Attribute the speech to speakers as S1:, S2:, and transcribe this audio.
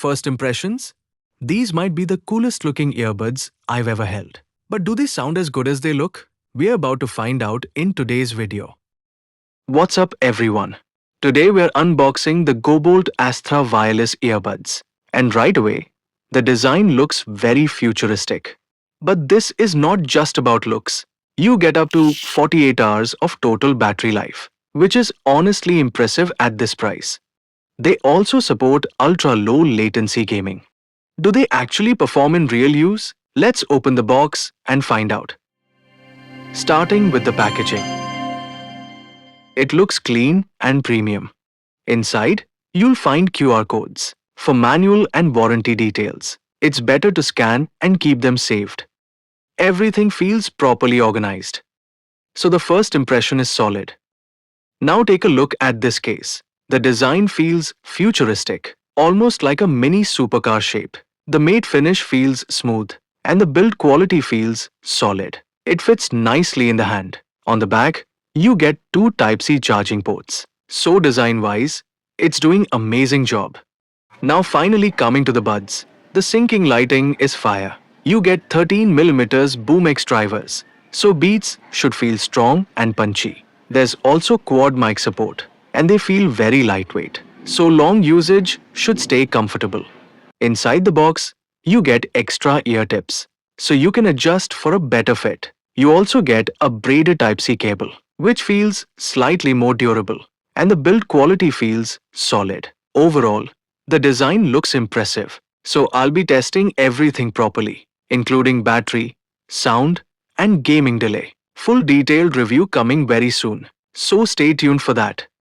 S1: first impressions? These might be the coolest looking earbuds I've ever held. But do they sound as good as they look? We're about to find out in today's video. What's up everyone? Today we're unboxing the GOBOULT Astra wireless earbuds. And right away, the design looks very futuristic. But this is not just about looks. You get up to 48 hours of total battery life, which is honestly impressive at this price. They also support ultra-low latency gaming. Do they actually perform in real use? Let's open the box and find out. Starting with the packaging. It looks clean and premium. Inside, you'll find QR codes for manual and warranty details. It's better to scan and keep them saved. Everything feels properly organized. So the first impression is solid. Now take a look at this case. The design feels futuristic, almost like a mini supercar shape. The matte finish feels smooth, and the build quality feels solid. It fits nicely in the hand. On the back, you get two Type-C charging ports. So design-wise, it's doing amazing job. Now finally coming to the buds. The syncing lighting is fire. You get 13mm Boom X drivers, so beats should feel strong and punchy. There's also quad mic support, and they feel very lightweight, so long usage should stay comfortable. Inside the box, you get extra ear tips, so you can adjust for a better fit. You also get a braided Type-C cable, which feels slightly more durable, and the build quality feels solid. Overall, the design looks impressive, so I'll be testing everything properly, including battery, sound, and gaming delay. Full detailed review coming very soon, so stay tuned for that.